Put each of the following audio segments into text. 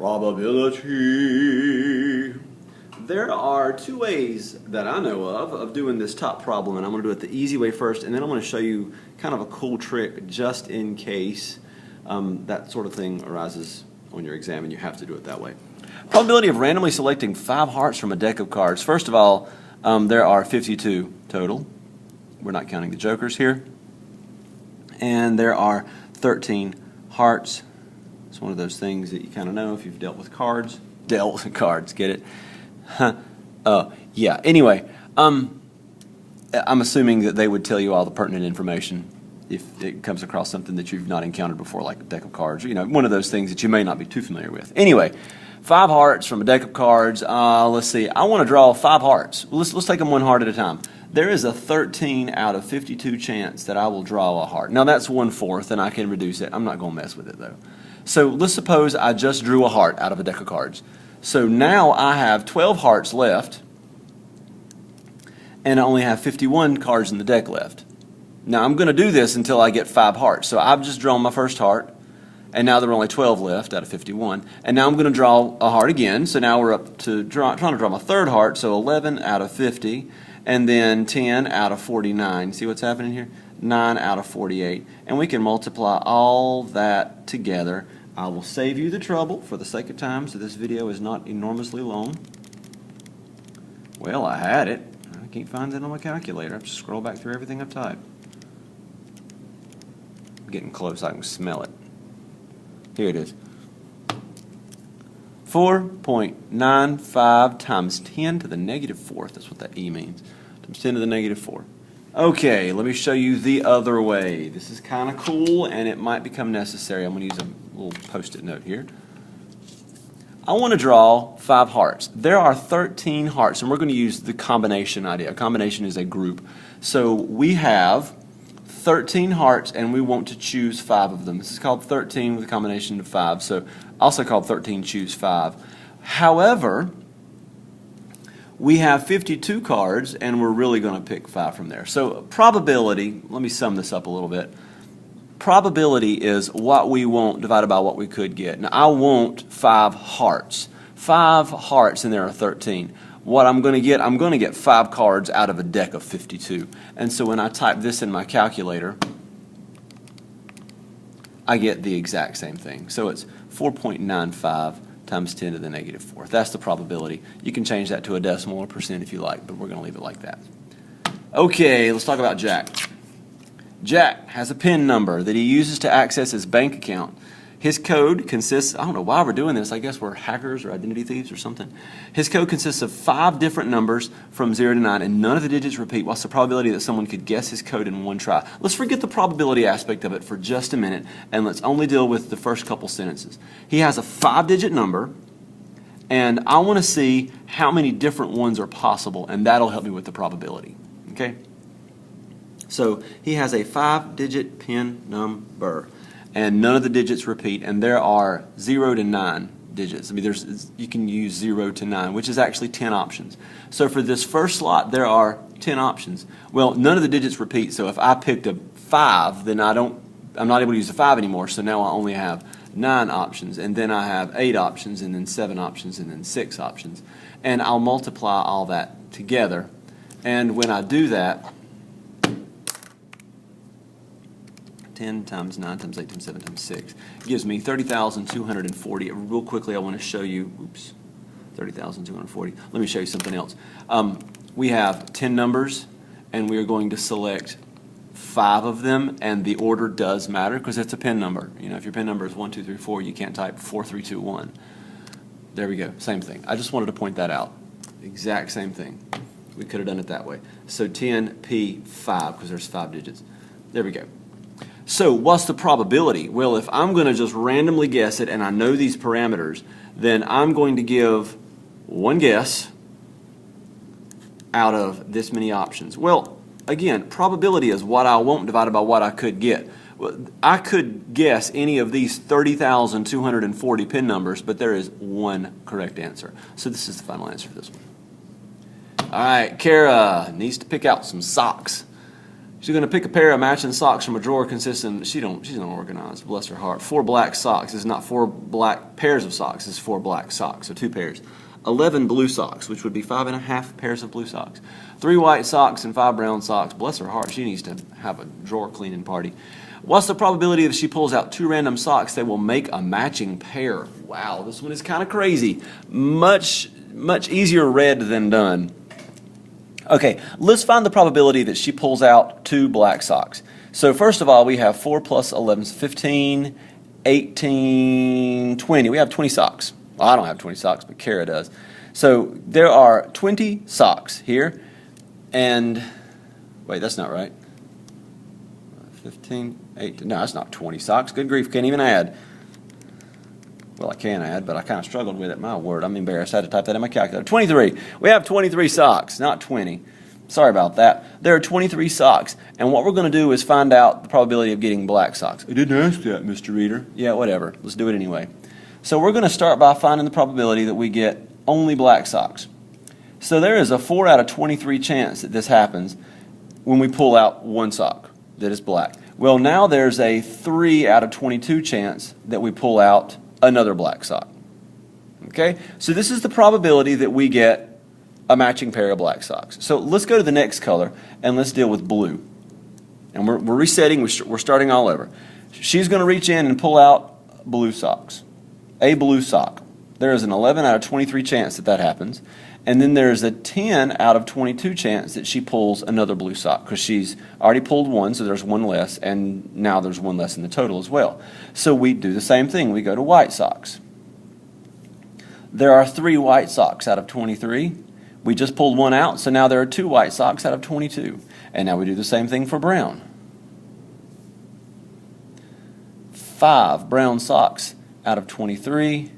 Probability. There are two ways that I know of doing this top problem, and I'm going to do it the easy way first, and then I'm going to show you kind of a cool trick just in case that sort of thing arises on your exam and you have to do it that way. Probability of randomly selecting 5 hearts from a deck of cards. First of all, there are 52 total. We're not counting the jokers here. And there are 13 hearts. It's one of those things that you kind of know if you've dealt with cards. Dealt with cards, get it? Yeah, anyway, I'm assuming that they would tell you all the pertinent information if it comes across something that you've not encountered before, like a deck of cards, or, you know, one of those things that you may not be too familiar with. Anyway, 5 hearts from a deck of cards. Let's see, I want to draw 5 hearts. Let's take them one heart at a time. There is a 13 out of 52 chance that I will draw a heart. Now that's 1/4, and I can reduce it. I'm not going to mess with it though. So let's suppose I just drew a heart out of a deck of cards. So now I have 12 hearts left, and I only have 51 cards in the deck left. Now I'm going to do this until I get 5 hearts. So I've just drawn my first heart, and now there are only 12 left out of 51. And now I'm going to draw a heart again. So now we're up to trying to draw my third heart. So 11 out of 50, and then 10 out of 49. See what's happening here? 9 out of 48. And we can multiply all that together. I will save you the trouble for the sake of time, so this video is not enormously long. Well, I had it. I can't find it on my calculator. I have to scroll back through everything I've typed. I'm getting close. I can smell it. Here it is. 4.95 times 10 to the negative 4th. That's what that E means. Times 10 to the negative 4. Okay, let me show you the other way. This is kind of cool, and it might become necessary. I'm going to use a little post-it note here. I want to draw 5 hearts. There are 13 hearts, and we're going to use the combination idea. A combination is a group. So we have 13 hearts, and we want to choose 5 of them. This is called 13 with a combination of 5. So also called 13 choose 5. However, we have 52 cards, and we're really going to pick 5 from there. So probability, let me sum this up a little bit. Probability is what we want divided by what we could get. Now, I want 5 hearts. 5 hearts, and there are 13. What I'm going to get 5 cards out of a deck of 52. And so when I type this in my calculator, I get the exact same thing. So it's 4.95 times 10 to the negative 4th. That's the probability. You can change that to a decimal or percent if you like, but we're going to leave it like that. Okay, let's talk about Jack. Jack has a PIN number that he uses to access his bank account. His code consists, I don't know why we're doing this, I guess we're hackers or identity thieves or something. His code consists of 5 different numbers from 0 to 9, and none of the digits repeat. What's the probability that someone could guess his code in one try? Let's forget the probability aspect of it for just a minute, and let's only deal with the first couple sentences. He has a 5-digit number, and I want to see how many different ones are possible, and that'll help me with the probability. Okay? So he has a 5-digit PIN number, and none of the digits repeat, and there are 0 to 9 digits. I mean, you can use 0 to 9, which is actually 10 options. So for this first slot, there are 10 options. Well, none of the digits repeat, so if I picked a 5, then I'm not able to use a 5 anymore, so now I only have 9 options, and then I have 8 options, and then 7 options, and then 6 options. And I'll multiply all that together, and when I do that, 10 times 9 times 8 times 7 times 6 gives me 30,240. Real quickly, I want to show you, 30,240. Let me show you something else. We have 10 numbers, and we are going to select 5 of them, and the order does matter because it's a PIN number. You know, if your PIN number is 1, 2, 3, 4, you can't type 4, 3, 2, 1. There we go, same thing. I just wanted to point that out. Exact same thing. We could have done it that way. So 10P5, because there's 5 digits. There we go. So what's the probability? Well, if I'm going to just randomly guess it and I know these parameters, then I'm going to give one guess out of this many options. Well, again, probability is what I want divided by what I could get. Well, I could guess any of these 30,240 PIN numbers, but there is one correct answer. So this is the final answer for this one. All right, Kara needs to pick out some socks. She's going to pick a pair of matching socks from a drawer consisting, she's unorganized, bless her heart. 4 black socks. It's not 4 black pairs of socks, it's 4 black socks, so 2 pairs. 11 blue socks, which would be 5.5 pairs of blue socks. 3 white socks and 5 brown socks. Bless her heart, she needs to have a drawer cleaning party. What's the probability if she pulls out 2 random socks they will make a matching pair? Wow, this one is kind of crazy. Much easier read than done. Okay, let's find the probability that she pulls out 2 black socks. So first of all, we have 4 plus 11 is 15, 18, 20. We have 20 socks. Well, I don't have 20 socks, but Kara does. So there are 20 socks here. And, wait, that's not right. 15, 18, no, that's not 20 socks. Good grief, can't even add. Well, I can add, but I kind of struggled with it. My word, I'm embarrassed. I had to type that in my calculator. 23. We have 23 socks, not 20. Sorry about that. There are 23 socks, and what we're going to do is find out the probability of getting black socks. I didn't ask that, Mr. Reader. Yeah, whatever. Let's do it anyway. So we're going to start by finding the probability that we get only black socks. So there is a 4 out of 23 chance that this happens when we pull out 1 sock that is black. Well, now there's a 3 out of 22 chance that we pull out another black sock. Okay, so this is the probability that we get a matching pair of black socks. So let's go to the next color and let's deal with blue. And we're resetting, we're starting all over. She's going to reach in and pull out blue socks, a blue sock. There is an 11 out of 23 chance that that happens. And then there's a 10 out of 22 chance that she pulls another blue sock because she's already pulled 1, so there's 1 less, and now there's 1 less in the total as well. So we do the same thing. We go to white socks. There are 3 white socks out of 23. We just pulled 1 out, so now there are 2 white socks out of 22. And now we do the same thing for brown. 5 brown socks out of 23.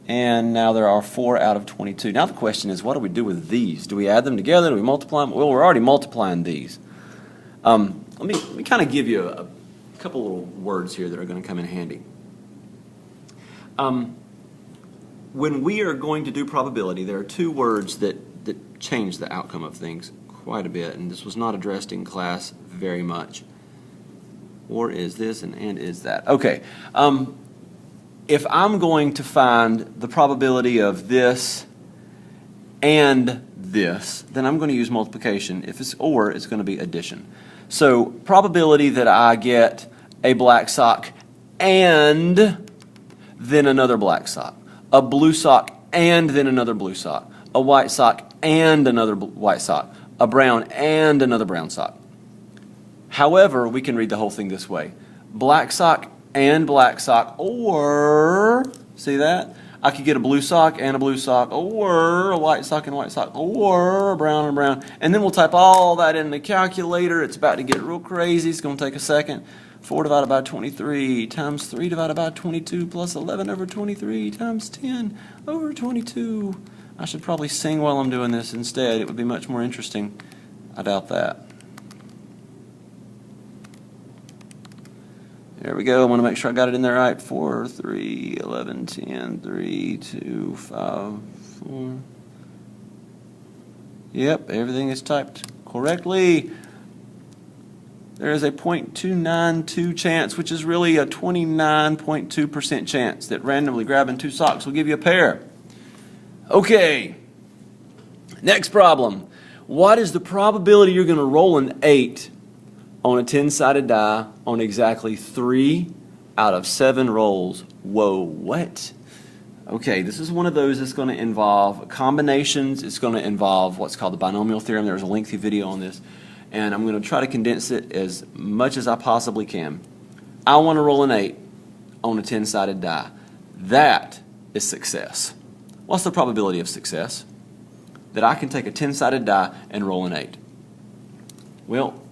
And now there are 4 out of 22. Now the question is, what do we do with these? Do we add them together? Do we multiply them? Well, we're already multiplying these. Let me kind of give you a couple little words here that are going to come in handy. When we are going to do probability, there are 2 words that change the outcome of things quite a bit, and this was not addressed in class very much. Or is this and is that? Okay. If I'm going to find the probability of this and this, then I'm going to use multiplication. If it's or, it's going to be addition. So probability that I get a black sock and then another black sock, a blue sock and then another blue sock, a white sock and another white sock, a brown and another brown sock. However, we can read the whole thing this way. Black sock and black sock, or, see that? I could get a blue sock and a blue sock, or a white sock and a white sock, or a brown and brown. And then we'll type all that in the calculator. It's about to get real crazy. It's going to take a second. 4 divided by 23 times 3 divided by 22 plus 11 over 23 times 10 over 22. I should probably sing while I'm doing this instead. It would be much more interesting. I doubt that. There we go. I want to make sure I got it in there right. 4, 3, 11, 10, 3, 2, 5, 4. Yep, everything is typed correctly. There is a 0.292 chance, which is really a 29.2% chance that randomly grabbing 2 socks will give you a pair. Okay, next problem. What is the probability you're going to roll an 8 on a 10-sided die on exactly 3 out of 7 rolls? Whoa, what? Okay, this is one of those that's going to involve combinations. It's going to involve what's called the binomial theorem. There's a lengthy video on this, and I'm going to try to condense it as much as I possibly can. I want to roll an 8 on a 10-sided die. That is success. What's the probability of success? That I can take a 10-sided die and roll an 8. Well,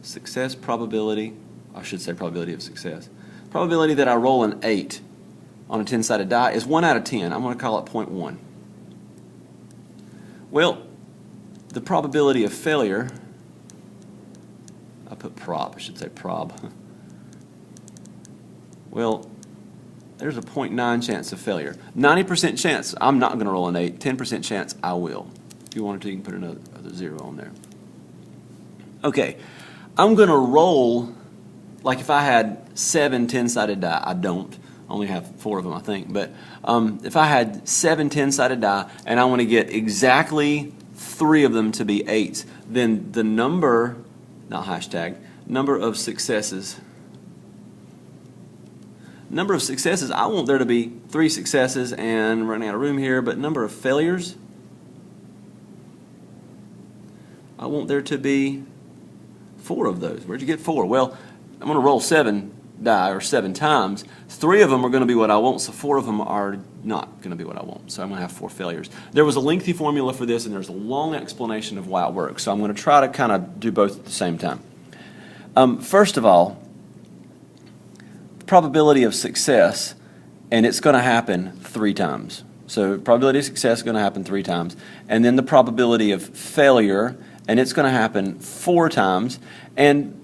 success probability, I should say probability of success. Probability that I roll an 8 on a 10-sided die is 1 out of 10. I'm going to call it 0.1. Well, the probability of failure, I put prob, I should say prob. Well, there's a 0.9 chance of failure. 90% chance I'm not going to roll an 8, 10% chance I will. If you wanted to, you can put with a 0 on there. Okay, I'm going to roll, like if I had 7 10-sided die, I don't, only have 4 of them I think, but if I had 7 10-sided die and I want to get exactly 3 of them to be 8s, then the number, not hashtag, number of successes, I want there to be 3 successes, and running out of room here, but number of failures, I want there to be 4 of those. Where'd you get 4? Well, I'm going to roll 7 die, or 7 times. 3 of them are going to be what I want, so 4 of them are not going to be what I want. So I'm going to have 4 failures. There was a lengthy formula for this, and there's a long explanation of why it works. So I'm going to try to kind of do both at the same time. First of all, probability of success, and it's going to happen 3 times. So probability of success is going to happen 3 times. And then the probability of failure, and it's going to happen 4 times. And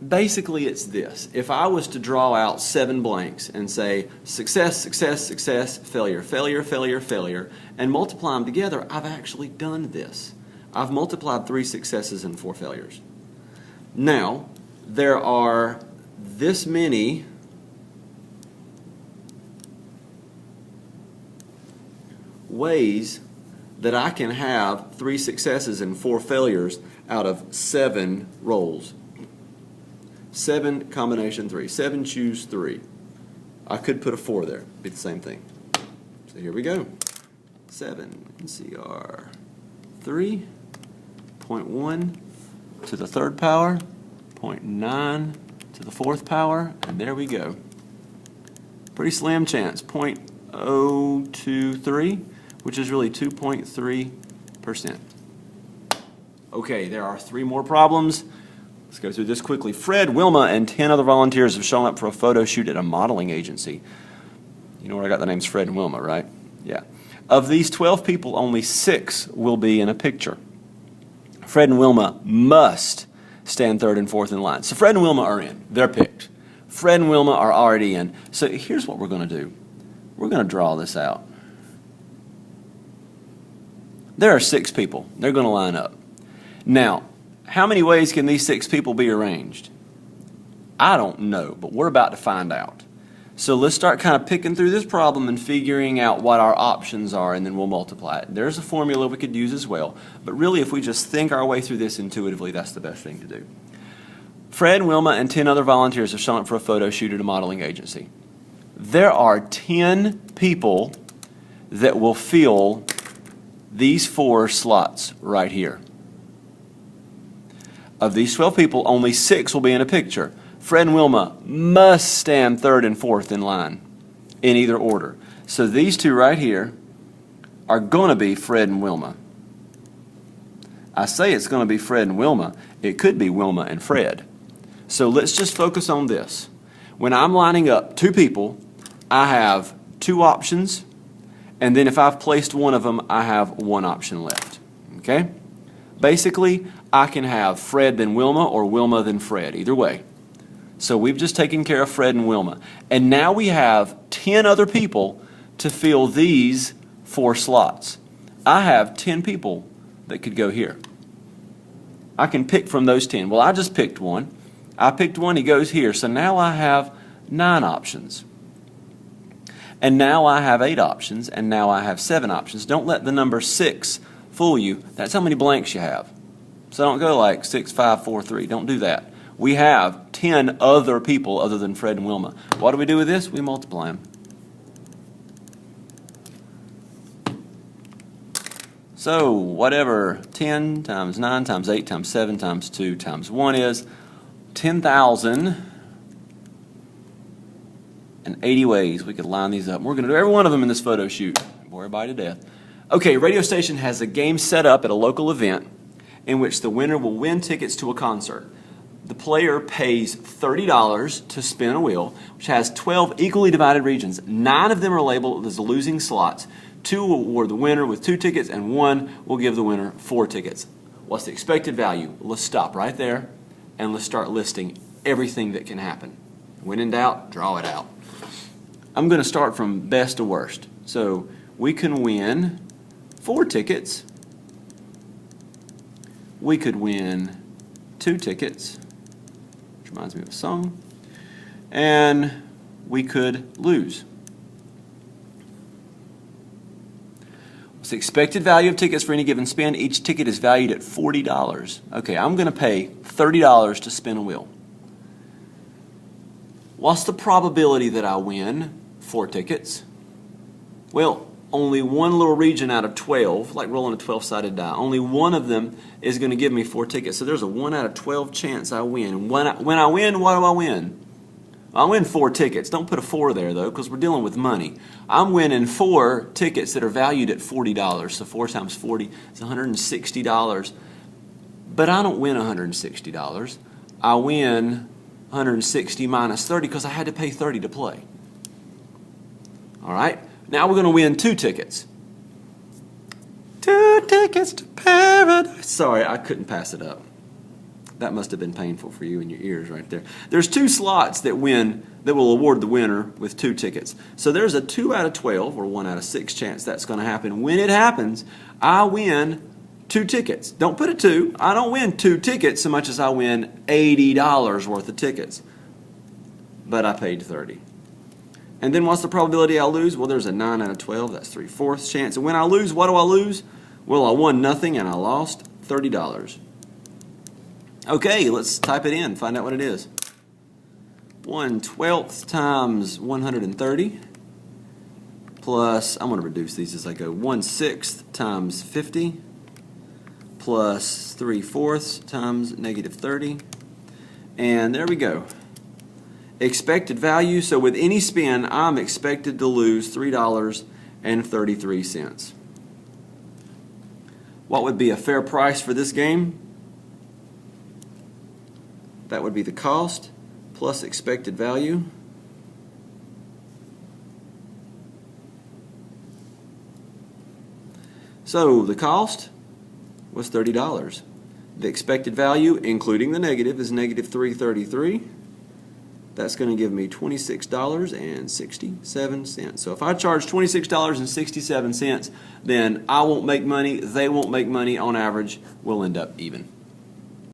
basically it's this. If I was to draw out 7 blanks and say success, success, success, failure, failure, failure, failure, and multiply them together, I've actually done this. I've multiplied 3 successes and 4 failures. Now, there are this many ways that I can have 3 successes and 4 failures out of 7 rolls. 7 combination 3. 7 choose 3. I could put a 4 there. Be the same thing. So here we go. 7 NCR 3, 0.1 to the 3rd power, 0.9 to the 4th power, and there we go. Pretty slim chance. 0.023, which is really 2.3%. Okay, there are 3 more problems. Let's go through this quickly. Fred, Wilma, and 10 other volunteers have shown up for a photo shoot at a modeling agency. You know where I got the names Fred and Wilma, right? Yeah. Of these 12 people, only 6 will be in a picture. Fred and Wilma must stand 3rd and 4th in line. So Fred and Wilma are in. They're picked. Fred and Wilma are already in. So here's what we're going to do. We're going to draw this out. There are 6 people. They're going to line up. Now, how many ways can these 6 people be arranged? I don't know, but we're about to find out. So let's start kind of picking through this problem and figuring out what our options are, and then we'll multiply it. There's a formula we could use as well, but really if we just think our way through this intuitively, that's the best thing to do. Fred, Wilma, and 10 other volunteers have shown up for a photo shoot at a modeling agency. There are 10 people that will fill these 4 slots right here. Of these 12 people, only 6 will be in a picture. Fred and Wilma must stand 3rd and 4th in line in either order. So these 2 right here are going to be Fred and Wilma. I say it's going to be Fred and Wilma. It could be Wilma and Fred. So let's just focus on this. When I'm lining up 2 people, I have 2 options, and then if I've placed one of them, I have 1 option left. Okay? Basically, I can have Fred then Wilma or Wilma then Fred, either way. So we've just taken care of Fred and Wilma. And now we have 10 other people to fill these 4 slots. I have 10 people that could go here. I can pick from those 10. Well, I just picked one. I picked one, he goes here. So now I have 9 options. And now I have 8 options, and now I have 7 options. Don't let the number 6 fool you. That's how many blanks you have. So don't go like 6, 5, 4, 3. Don't do that. We have 10 other people other than Fred and Wilma. What do we do with this? We multiply them. So whatever 10 times 9 times 8 times 7 times 2 times 1 is, 10,080 ways we could line these up. We're going to do every one of them in this photo shoot. Bore everybody to death. Okay, radio station has a game set up at a local event in which the winner will win tickets to a concert. The player pays $30 to spin a wheel, which has 12 equally divided regions. 9 of them are labeled as the losing slots. 2 will award the winner with 2 tickets, and 1 will give the winner 4 tickets. What's the expected value? Let's stop right there, and let's start listing everything that can happen. When in doubt, draw it out. I'm going to start from best to worst. So we can win 4 tickets we could win 2 tickets, which reminds me of a song, and we could lose. What's the expected value of tickets for any given spin? Each ticket is valued at $40. Okay, I'm going to pay $30 to spin a wheel. What's the probability that I win 4 tickets? Well, only one little region out of 12, like rolling a 12-sided die, only one of them is going to give me 4 tickets. So there's a 1 out of 12 chance I win. When I win, what do I win? I win 4 tickets. Don't put a 4 there, though, because we're dealing with money. I'm winning 4 tickets that are valued at $40. So 4 times 40 is $160. But I don't win $160. I win 160 minus 30 because I had to pay 30 to play. All right? Now we're going to win 2 tickets. 2 tickets to paradise. Sorry, I couldn't pass it up. That must have been painful for you in your ears right there. There's 2 slots that will award the winner with 2 tickets. So there's a 2 out of 12 or 1 out of 6 chance that's going to happen. When it happens, I win 2 tickets. Don't put a 2. I don't win 2 tickets so much as I win $80 worth of tickets. But I paid 30. And then what's the probability I'll lose? Well, there's a 9 out of 12. That's 3/4 chance. And when I lose, what do I lose? Well, I won nothing and I lost $30. Okay, let's type it in, find out what it is. 1/12 times 130 plus, I'm going to reduce these as I go, 1/6 times 50 plus 3/4 times negative 30. And there we go. Expected value, so with any spin, I'm expected to lose $3.33. What would be a fair price for this game? That would be the cost plus expected value. So the cost was $30. The expected value, including the negative, is negative $3.33. That's going to give me $26.67. So if I charge $26.67, then I won't make money, they won't make money. On average, we'll end up even.